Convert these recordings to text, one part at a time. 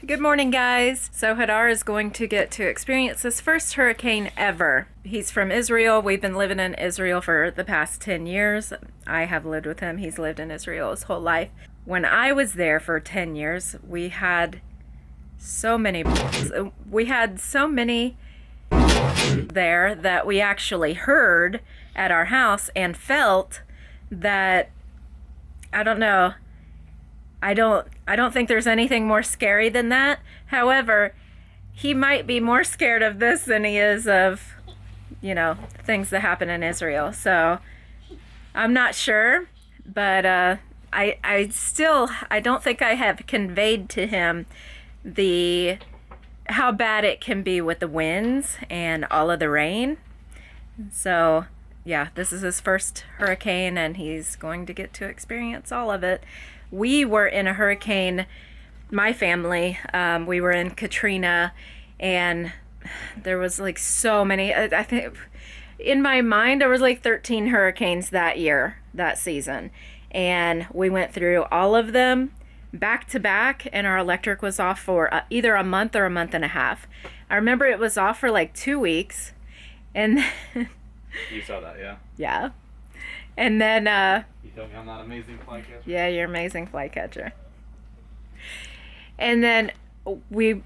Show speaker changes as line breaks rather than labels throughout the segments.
Good morning, guys. So Hadar is going to get to experience his first hurricane ever. He's from Israel. We've been living in Israel for the past 10 years. I have lived with him. He's lived in Israel his whole life. When I was there for 10 years, we had so many there that we actually heard at our house and felt that, I don't know, I don't think there's anything more scary than that. However, he might be more scared of this than he is of, things that happen in Israel. So I'm not sure, but I don't think I have conveyed to him how bad it can be with the winds and all of the rain. So yeah, this is his first hurricane and he's going to get to experience all of it. We were in a hurricane, my family, we were in Katrina, and there was like so many, I think in my mind there was like 13 hurricanes that season, and we went through all of them back to back, and our electric was off for either a month or a month and a half. I remember it was off for like 2 weeks, and
You saw that, yeah?
Yeah. And then
You told me I'm not amazing flycatcher?
Yeah, you're amazing flycatcher. And then we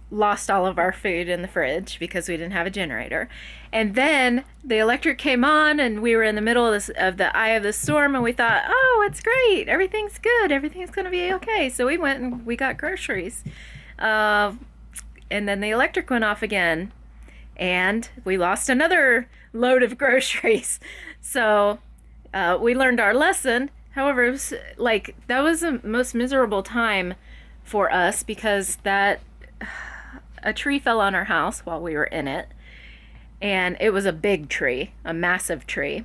lost all of our food in the fridge because we didn't have a generator. And then the electric came on and we were in the middle of the eye of the storm, and we thought, oh, it's great, everything's good, everything's gonna be okay. So we went and we got groceries. And then the electric went off again and we lost another load of groceries. So we learned our lesson. However, it was that was the most miserable time for us because a tree fell on our house while we were in it, and it was a big tree, a massive tree,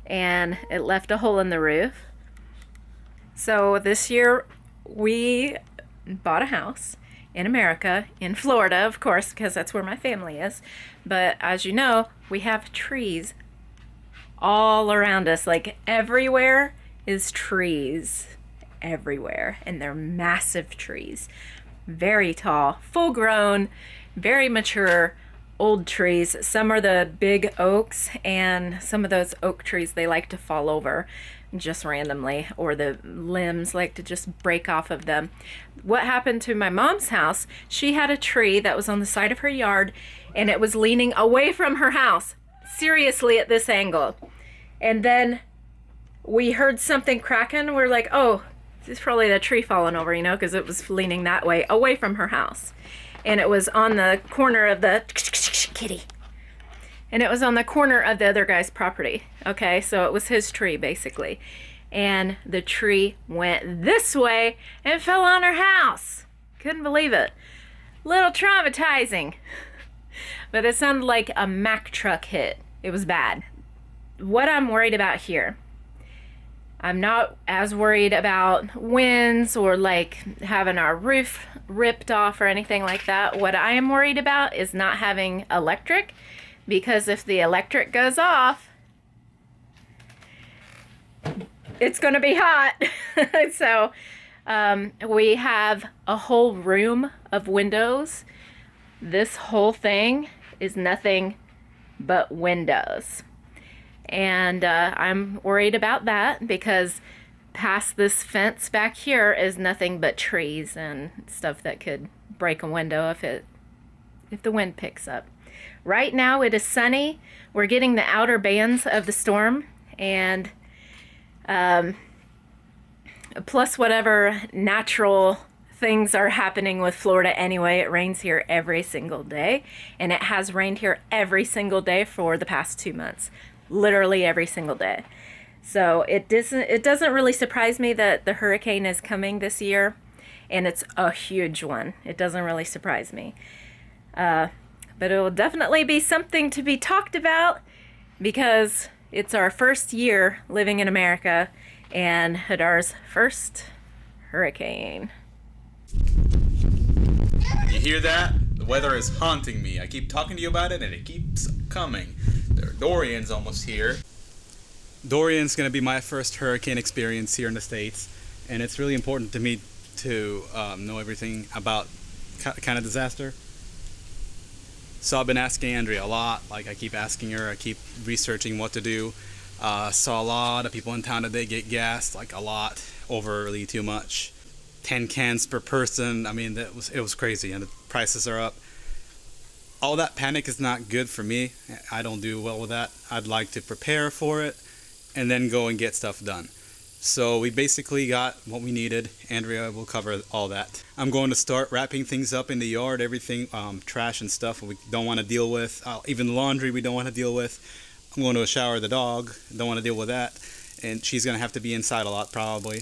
and it left a hole in the roof. So this year we bought a house in America, in Florida, of course, because that's where my family is. But as you know, we have trees all around us. Like everywhere is trees, everywhere, and they're massive trees, very tall, full grown, very mature, old trees. Some are the big oaks, and some of those oak trees, they like to fall over just randomly, or the limbs like to just break off of them. What happened to my mom's house, she had a tree that was on the side of her yard, and it was leaning away from her house, seriously at this angle. And then we heard something cracking. We're like, oh, this is probably the tree falling over, because it was leaning that way, away from her house. And it was on the corner of the kitty. And it was on the corner of the other guy's property. Okay, so it was his tree, basically. And the tree went this way and fell on her house. Couldn't believe it. Little traumatizing. But it sounded like a Mack truck hit. It was bad. What I'm worried about here, I'm not as worried about winds or like having our roof ripped off or anything like that. What I am worried about is not having electric, because if the electric goes off, it's going to be hot. So we have a whole room of windows. This whole thing is nothing but windows. And I'm worried about that because past this fence back here is nothing but trees and stuff that could break a window if the wind picks up. Right now it is sunny. We're getting the outer bands of the storm, and plus whatever natural things are happening with Florida anyway. It rains here every single day, and it has rained here every single day for the past 2 months. Literally every single day. So it doesn't really surprise me that the hurricane is coming this year, and it's a huge one. It doesn't really surprise me. But it will definitely be something to be talked about because it's our first year living in America and Hadar's first hurricane.
You hear that? The weather is haunting me. I keep talking to you about it and it keeps coming. Dorian's almost here. Dorian's going to be my first hurricane experience here in the States, and it's really important to me to know everything about kind of disaster. So I've been asking Andrea a lot. Like I keep asking her, I keep researching what to do. Saw a lot of people in town today get gassed, like a lot, overly too much. 10 cans per person. I mean, it was crazy, and the prices are up. All that panic is not good for me. I don't do well with that. I'd like to prepare for it and then go and get stuff done. So we basically got what we needed. Andrea will cover all that. I'm going to start wrapping things up in the yard, everything, trash and stuff we don't want to deal with. Even laundry we don't want to deal with. I'm going to shower the dog. Don't want to deal with that. And she's going to have to be inside a lot probably,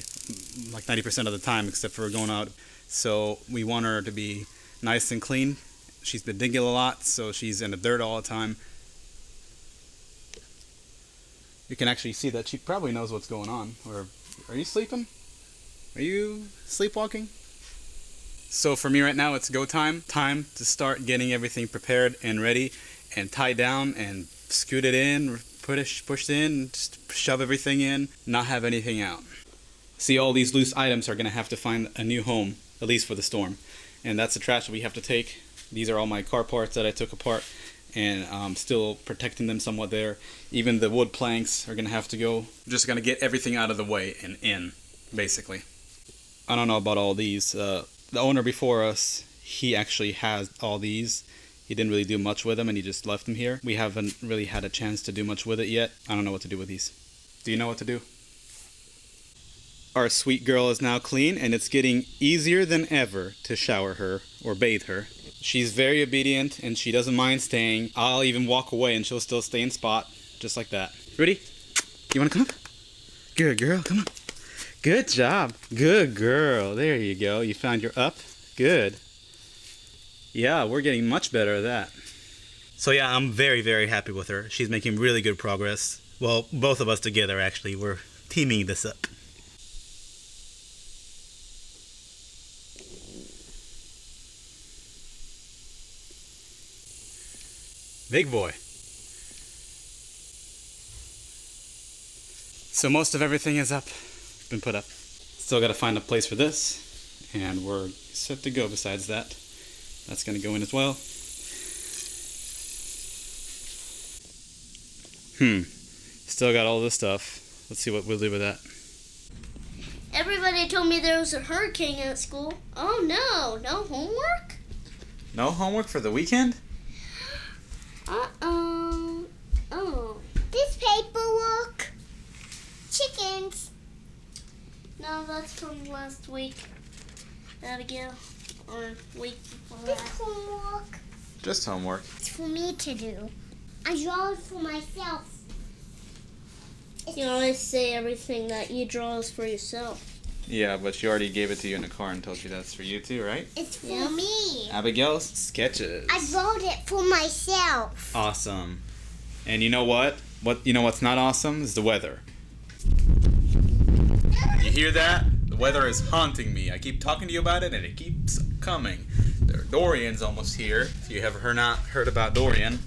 like 90% of the time, except for going out. So we want her to be nice and clean. She's been digging a lot, so she's in the dirt all the time. You can actually see that she probably knows what's going on. Or, are you sleeping? Are you sleepwalking? So for me right now, it's go time. Time to start getting everything prepared and ready and tied down and scoot it in, push it in, just shove everything in, not have anything out. See, all these loose items are going to have to find a new home, at least for the storm. And that's the trash that we have to take. These are all my car parts that I took apart, and I'm still protecting them somewhat there. Even the wood planks are going to have to go. I'm just going to get everything out of the way and in, basically. I don't know about all these. The owner before us, he actually has all these. He didn't really do much with them, and he just left them here. We haven't really had a chance to do much with it yet. I don't know what to do with these. Do you know what to do? Our sweet girl is now clean, and it's getting easier than ever to shower her or bathe her. She's very obedient, and she doesn't mind staying. I'll even walk away, and she'll still stay in spot, just like that. Rudy, you want to come up? Good girl, come on. Good job. Good girl. There you go. You found your up. Good. Yeah, we're getting much better at that. So yeah, I'm very, very happy with her. She's making really good progress. Well, both of us together, actually. We're teaming this up. Big boy. So most of everything is up, been put up. Still got to find a place for this, and we're set to go. Besides that, that's going to go in as well. Still got all this stuff. Let's see what we'll do with that.
Everybody told me there was a hurricane at school. Oh no, no homework?
No homework for the weekend?
Uh-oh. Oh. This paperwork. Chickens. No, that's from last week. Abigail. Or week before that. This homework.
Just homework.
It's for me to do. I draw it for myself. You always say everything that you draw is for yourself.
Yeah, but she already gave it to you in the car and told you that's for you too, right?
It's for me.
Abigail's sketches.
I wrote it for myself.
Awesome. And you know what? What's not awesome is the weather. You hear that? The weather is haunting me. I keep talking to you about it and it keeps coming. Dorian's almost here. If you have not heard about Dorian.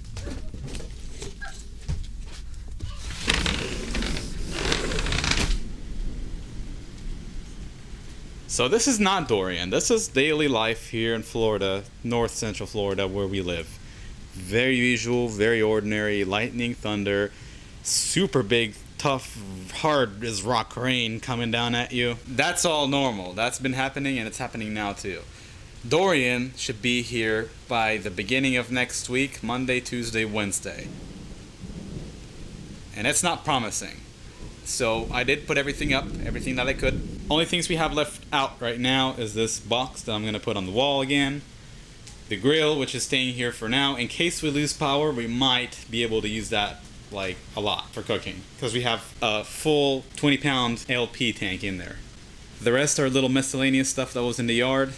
So this is not Dorian. This is daily life here in Florida, north central Florida, where we live. Very usual, very ordinary, lightning, thunder, super big, tough, hard as rock rain coming down at you. That's all normal. That's been happening, and it's happening now too. Dorian should be here by the beginning of next week, Monday, Tuesday, Wednesday. And it's not promising. So I did put everything up, everything that I could. Only things we have left out right now is this box that I'm going to put on the wall again. The grill, which is staying here for now. In case we lose power, we might be able to use that like a lot for cooking. Because we have a full 20-pound LP tank in there. The rest are little miscellaneous stuff that was in the yard.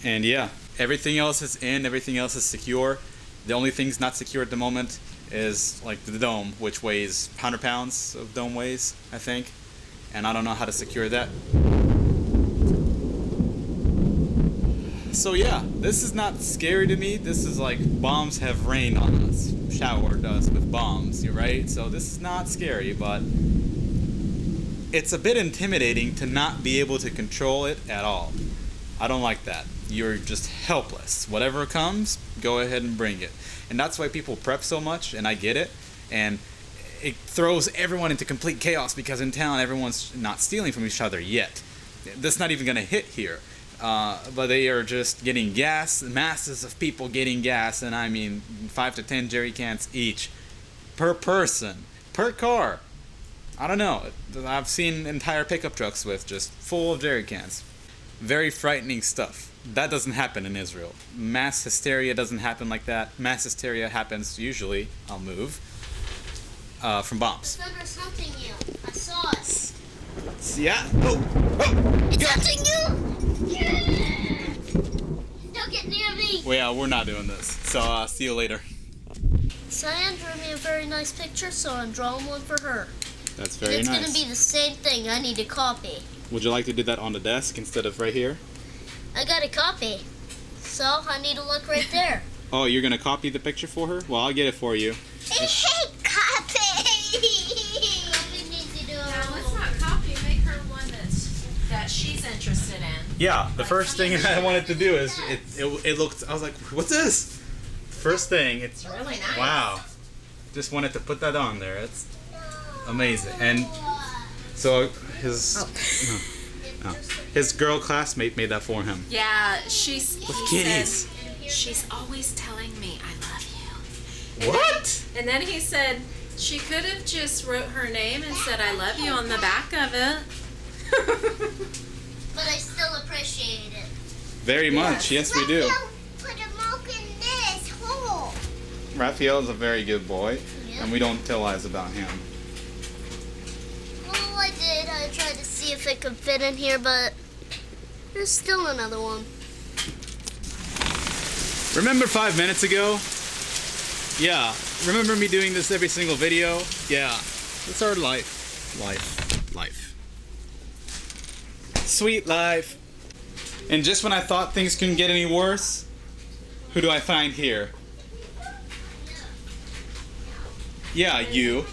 And yeah, everything else is in, everything else is secure. The only thing's not secure at the moment is like the dome, which weighs 100 pounds of dome weighs, I think. And I don't know how to secure that. So yeah, this is not scary to me. This is like bombs have rained on us, showered us with bombs, right? So this is not scary, but it's a bit intimidating to not be able to control it at all. I don't like that. you're just helpless. Whatever comes, go ahead and bring it. And that's why people prep so much, and I get it. And it throws everyone into complete chaos because in town everyone's not stealing from each other yet. That's not even going to hit here. But they are just getting gas, masses of people getting gas, and I mean 5 to 10 jerry cans each per person, per car. I don't know. I've seen entire pickup trucks with just full of jerry cans. Very frightening stuff. That doesn't happen in Israel. Mass hysteria doesn't happen like that. Mass hysteria happens usually, I'll move, from bombs.
The thunder's hunting you. I saw it.
Yeah. Oh.
It's hunting you! Yeah! Don't get near me!
Well, yeah, we're not doing this. So, see you later.
Cyan drew me a very nice picture, so I'm drawing one for her.
That's very
and it's
nice.
gonna be the same thing. I need a copy.
Would you like to do that on the desk instead of right here?
I got a copy. So I need to look right there.
Oh, you're gonna copy the picture for her? Well, I'll get it for you.
Hey, copy!
Now, let's not copy. Make her one that she's interested in.
Yeah, the first thing I wanted to do is it looked. I was like, what's this? First thing, it's
Really nice.
wow. Just wanted to put that on there. It's amazing. And so his girl classmate made that for him.
Yeah, he
kitties.
said, she's always telling me I love you. And
What?
And then he said she could have just wrote her name and said I love you on the back of it.
But I still appreciate it.
Very much. Yes, we do.
Put a milk in this hole.
Rafael is a very good boy,
Yeah.
and we don't tell lies about him.
Well, I did. I tried to see if it could fit in here, but there's still another one.
Remember 5 minutes ago? Yeah. Remember me doing this every single video? Yeah. It's our life. Life. Sweet life. And just when I thought things couldn't get any worse, who do I find here? Yeah, you.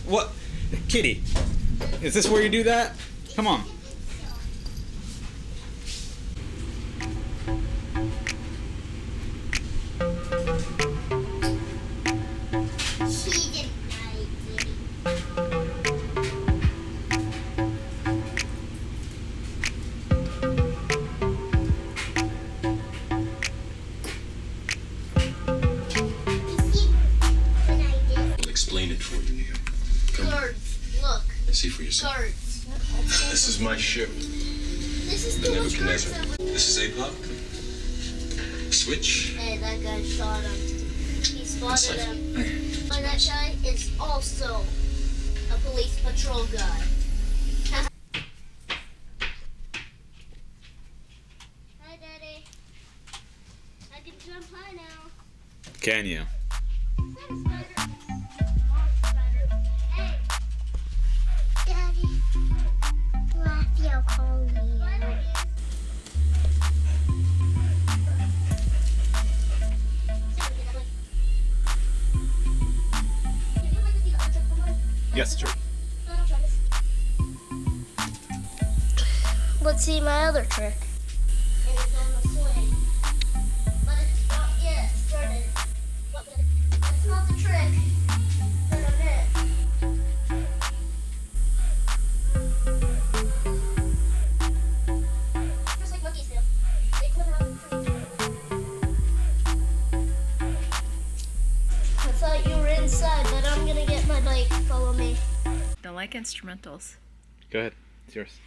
What? Kitty, is this where you do that? Come on.
She didn't like it.
I'll explain it for you, Neo. Come on,
Guards, look.
see for yourself.
Guards.
This is my ship,
This is
the
the guards
Nebuchadnezzar.
that we...
This is a block. Switch.
Hey, that guy shot him. He spotted
That's
him.
right.
But that guy is also a police patrol guy. Hi, Daddy. I can jump high now.
Can you?
Is that a spider? Spider. Hey. Daddy. Ave Ocala.
Yes, true.
Let's see my other trick. And it's on the swing. But it's not yet started. That's not the trick that I meant. Just like monkeys do. They climb around the tree. I thought you were inside, but I'm gonna get my bike. Follow me.
Don't like instrumentals.
Go ahead. It's yours.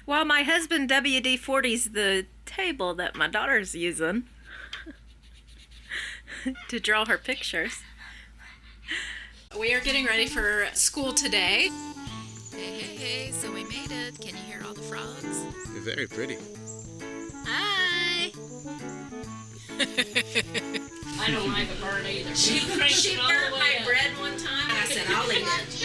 While my husband WD-40's the table that my daughter's using to draw her pictures. We are getting ready for school today. Hey, so we made it. Can you hear all the frogs?
You're very pretty.
Hi!
I don't like the bird either.
She burnt my bread one time and I said, I'll eat it.